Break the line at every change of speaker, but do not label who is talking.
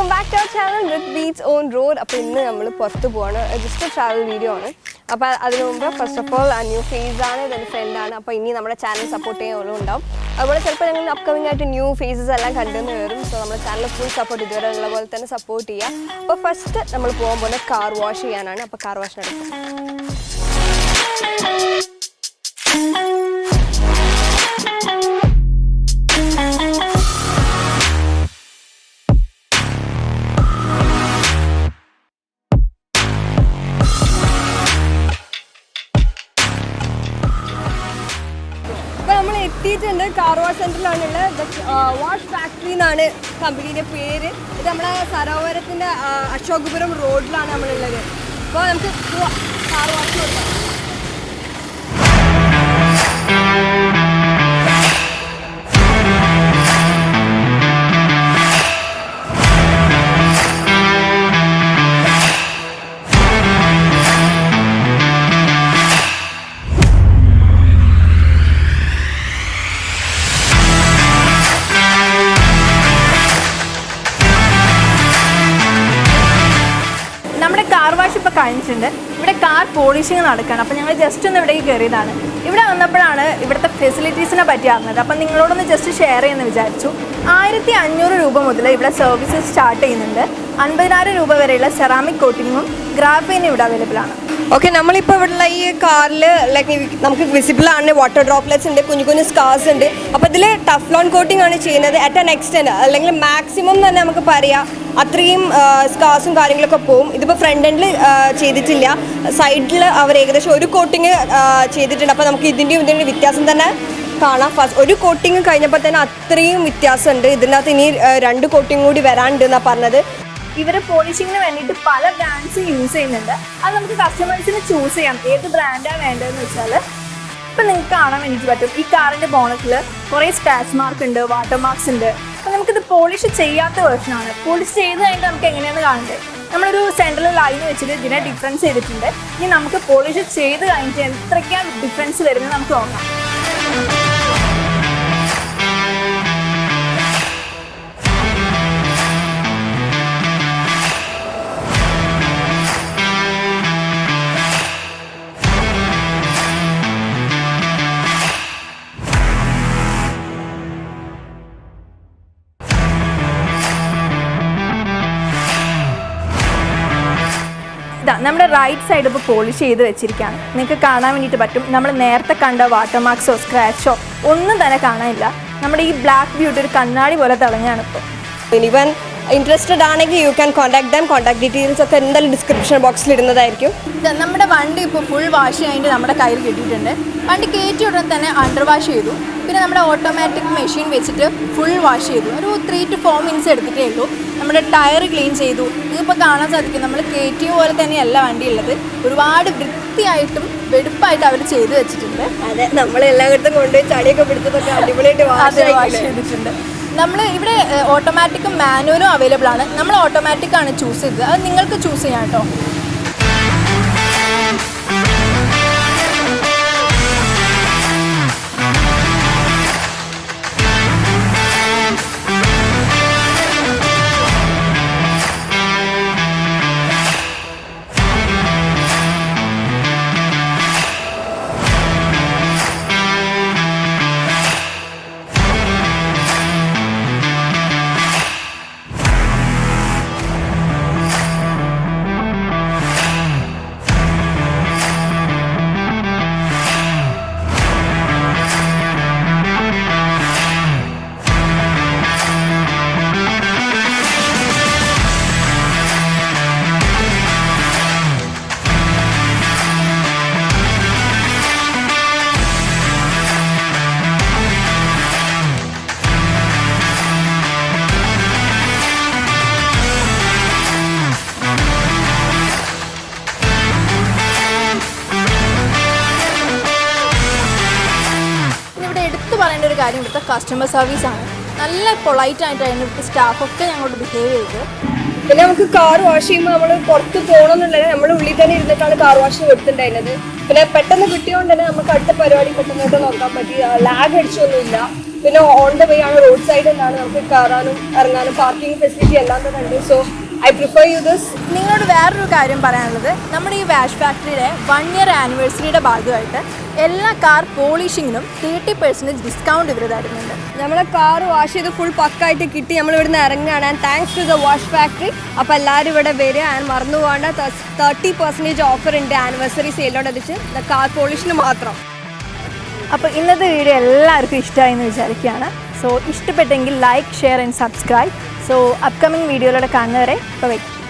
Welcome back to our channel RedBeads OnRoad. അപ്പോൾ ഇന്ന് നമ്മൾ പുറത്ത് പോവാണ്. ജസ്റ്റ് ട്രാവൽ വീഡിയോ ആണ്. അപ്പോൾ അതിനു മുമ്പ് first of all new face ആണ്, ഇതെൻ്റെ ഫ്രണ്ടാണ്. അപ്പോൾ ഇനി നമ്മുടെ ചാനൽ സപ്പോർട്ട് ചെയ്യാനുള്ള ഉണ്ടാവും. അതുപോലെ ചിലപ്പോൾ ഞങ്ങൾ അപ്കമിംഗ് ആയിട്ട് ന്യൂ ഫേസസ് എല്ലാം കണ്ടുവന്ന് വരും. സോ നമ്മുടെ ചാനൽ ഫുൾ സപ്പോർട്ട് ഇതുവരെ ഉള്ള പോലെ തന്നെ സപ്പോർട്ട് ചെയ്യുക. അപ്പോൾ ഫസ്റ്റ് നമ്മൾ പോകാൻ പോകുന്നത് കാർ വാഷ് ചെയ്യാനാണ്. അപ്പോൾ കാർ വാഷ് നടക്കും. എത്തിയിട്ടുണ്ട്. കാർ വാഷ് സെൻറ്ററിലാണുള്ളത്. വാഷ് ഫാക്ടറി എന്നാണ് കമ്പനീൻ്റെ പേര്. ഇത് നമ്മളെ സരോവരത്തിൻ്റെ അശോകപുരം റോഡിലാണ് നമ്മളുള്ളത്. അപ്പോൾ നമുക്ക് കാർ വാഷ് കൊടുക്കാം.
കാർ വാഷ് ഇപ്പോൾ കഴിഞ്ഞിട്ടുണ്ട്. ഇവിടെ കാർ പോളിഷിങ് നടക്കുകയാണ്. അപ്പോൾ ഞങ്ങൾ ജസ്റ്റ് ഒന്ന് ഇവിടേക്ക് കയറിയതാണ്. ഇവിടെ വന്നപ്പോഴാണ് ഇവിടുത്തെ ഫെസിലിറ്റീസിനെ പറ്റി അറിഞ്ഞത്. അപ്പം നിങ്ങളോടൊന്ന് ജസ്റ്റ് ഷെയർ ചെയ്യുമെന്ന് വിചാരിച്ചു. 1500 രൂപ മുതൽ ഇവിടെ സർവീസസ് സ്റ്റാർട്ട് ചെയ്യുന്നുണ്ട്. 50,000 രൂപ വരെയുള്ള സെറാമിക് കോട്ടിങ്ങും ഗ്രാഫൈനും ഇവിടെ അവൈലബിൾ ആണ്.
ഓക്കെ, നമ്മളിപ്പോൾ ഇവിടെയുള്ള ഈ കാറിൽ ലൈക്ക് നമുക്ക് വിസിബിൾ ആണ്. വാട്ടർ ഡ്രോപ്ലെറ്റ്സ് ഉണ്ട്, കുഞ്ഞു കുഞ്ഞു സ്കാർസ് ഉണ്ട്. അപ്പോൾ ഇതിൽ ടഫ്ലോൺ കോട്ടിംഗ് ആണ് ചെയ്യുന്നത്. അറ്റ് ആൻ എക്സ്റ്റെൻഡ് അല്ലെങ്കിൽ മാക്സിമം തന്നെ നമുക്ക് പറയാം അത്രയും സ്കാർസും കാര്യങ്ങളൊക്കെ പോവും. ഇതിപ്പോൾ ഫ്രണ്ട് എൻഡിൽ ചെയ്തിട്ടില്ല, സൈഡിൽ അവർ ഏകദേശം ഒരു കോട്ടിങ് ചെയ്തിട്ടുണ്ട്. അപ്പോൾ നമുക്ക് ഇതിൻ്റെ വ്യത്യാസം തന്നെ കാണാം. ഫസ്റ്റ് ഒരു കോട്ടിങ് കഴിഞ്ഞപ്പോൾ തന്നെ അത്രയും വ്യത്യാസമുണ്ട്. ഇതിനകത്ത് ഇനി 2 കോട്ടിങ് കൂടി വരാനുണ്ട് എന്നാണ് പറഞ്ഞത്.
ഇവർ പോളിഷിങ്ങിന് വേണ്ടിയിട്ട് പല ബ്രാൻഡ്സ് യൂസ് ചെയ്യുന്നുണ്ട്. അത് നമുക്ക് കസ്റ്റമേഴ്സിന് ചൂസ് ചെയ്യാം ഏത് ബ്രാൻഡാണ് വേണ്ടതെന്ന് വെച്ചാൽ. ഇപ്പം നിങ്ങൾക്ക് കാണാൻ വേണ്ടിയിട്ട് പറ്റും ഈ കാറിൻ്റെ ബോണറ്റിൽ കുറേ സ്ക്രാച്ച് മാർക്ക് ഉണ്ട്, വാട്ടർ മാർക്സ് ഉണ്ട്. അപ്പോൾ നമുക്കിത് പോളിഷ് ചെയ്യാത്ത വേർഷനാണ്. പോളിഷ് ചെയ്ത് കഴിഞ്ഞിട്ട് നമുക്ക് എങ്ങനെയാണെന്ന് കാണണ്ടേ. നമ്മളൊരു സെൻട്രൽ ലൈൻ വെച്ചിട്ട് ഇതിനെ ഡിഫറൻസ് ചെയ്തിട്ടുണ്ട്. ഇനി നമുക്ക് പോളിഷ് ചെയ്ത് കഴിഞ്ഞിട്ട് എത്രയ്ക്കാണ് ഡിഫറൻസ് വരുന്നത് നമുക്ക് നോക്കാം. ഇതാ നമ്മുടെ റൈറ്റ് സൈഡ് ഇപ്പോൾ പോളിഷ് ചെയ്ത് വെച്ചിരിക്കുകയാണ്. നിങ്ങൾക്ക് കാണാൻ വേണ്ടിയിട്ട് പറ്റും. നമ്മൾ നേരത്തെ കണ്ട വാട്ടർ മാർക്സോ സ്ക്രാച്ചോ ഒന്നും തന്നെ കാണാനില്ല. നമ്മുടെ ഈ ബ്ലാക്ക് ബ്യൂട്ടി ഒരു കണ്ണാടി പോലെ തിളങ്ങുകയാണ് ഇപ്പോൾ.
ഇനിവൻ ഇൻട്രസ്റ്റഡ് ആണെങ്കിൽ you can contact dum. Contact details ഒക്കെ എന്തായാലും ഡിസ്ക്രിപ്ഷൻ ബോക്സിൽ ഇടുന്നതായിരിക്കും.
നമ്മുടെ വണ്ടി ഇപ്പോൾ ഫുൾ വാഷ് കഴിഞ്ഞിട്ട് നമ്മുടെ കയ്യിൽ കിട്ടിയിട്ടുണ്ട്. വണ്ടി കയറ്റി ഉടനെ തന്നെ അണ്ടർ വാഷ് ചെയ്തു. പിന്നെ നമ്മുടെ ഓട്ടോമാറ്റിക് മെഷീൻ വെച്ചിട്ട് ഫുൾ വാഷ് ചെയ്തു. ഒരു 3 to 4 മിനിറ്റ്സ് എടുത്തിട്ടേ ഉള്ളൂ. നമ്മുടെ ടയർ ക്ലീൻ ചെയ്തു. ഇതിപ്പോൾ കാണാൻ സാധിക്കും നമ്മൾ കയറ്റിയ പോലെ തന്നെയല്ല വണ്ടി ഉള്ളത്. ഒരുപാട് വൃത്തിയായിട്ടും വെടുപ്പായിട്ട് അവർ ചെയ്ത് വെച്ചിട്ടുണ്ട്.
അതെ, നമ്മളെല്ലായിടത്തും കൊണ്ടുപോയി ചളിയൊക്കെ പിടിച്ചതൊക്കെ അടിപൊളിയായിട്ട് വാഷ്
ചെയ്തിട്ടുണ്ട്. നമ്മൾ ഇവിടെ ഓട്ടോമാറ്റിക്കും മാനുവലും അവൈലബിൾ ആണ്. നമ്മൾ ഓട്ടോമാറ്റിക്കാണ് ചൂസ് ചെയ്തത്. അത് നിങ്ങൾക്ക് ചൂസ് ചെയ്യാം കേട്ടോ. പറയേണ്ട ഒരു കാര്യം ഇവിടുത്തെ കസ്റ്റമർ സർവീസാണ്. നല്ല പൊളൈറ്റായിട്ടാണ് ഇവിടുത്തെ സ്റ്റാഫൊക്കെ ഞങ്ങളോട് ബിഹേവ് ചെയ്തത്.
പിന്നെ നമുക്ക് കാർ വാഷ് ചെയ്യുമ്പോൾ നമ്മൾ പുറത്ത് പോകണമെന്നുള്ളത് നമ്മൾ ഉള്ളിൽ തന്നെ ഇരുന്നിട്ടാണ് കാർ വാഷ് കൊടുത്തിട്ടുണ്ടായിരുന്നത്. പിന്നെ പെട്ടെന്ന് കിട്ടിയോണ്ട് തന്നെ നമുക്ക് അടുത്ത പരിപാടി പെട്ടെന്നോട്ട് നോക്കാൻ പറ്റി. ലാഗ് അടിച്ചൊന്നുമില്ല. പിന്നെ ഓൺ ദ വേ ആണ്, റോഡ് സൈഡിൽ നിന്നാണ്, നമുക്ക് കയറാനും ഇറങ്ങാനും പാർക്കിംഗ് ഫെസിലിറ്റി എല്ലാം തന്നെ ഉണ്ട്. So I prefer you this.
നിങ്ങളോട് വേറൊരു കാര്യം പറയാനുള്ളത്, നമ്മുടെ ഈ വാഷ് ഫാക്ടറിയുടെ 1 year ആനിവേഴ്സറിയുടെ ഭാഗമായിട്ട് എല്ലാ കാർ പോളിഷിങ്ങിനും 30% ഡിസ്കൗണ്ട് ഇവർ തരുന്നുണ്ട്.
നമ്മളെ കാർ വാഷ് ചെയ്ത് ഫുൾ പക്കായിട്ട് കിട്ടി, നമ്മൾ ഇവിടുന്ന് ഇറങ്ങുകയാണ്. And thanks to the wash factory. അപ്പോൾ എല്ലാവരും ഇവിടെ വരിക. ആൻഡ് മറന്നു പോകേണ്ട 30% ഓഫർ ഉണ്ട് ആനിവേഴ്സറി സെയിലോടടിച്ച് കാർ പോളിഷിന് മാത്രം.
അപ്പോൾ ഇന്നത്തെ വീഡിയോ എല്ലാവർക്കും ഇഷ്ടമായി എന്ന് വിചാരിക്കുകയാണ്. സോ ഇഷ്ടപ്പെട്ടെങ്കിൽ like, share and subscribe. So upcoming വീഡിയോയിലൂടെ കാണുന്നവരെ ഇപ്പോൾ വയ്ക്കും.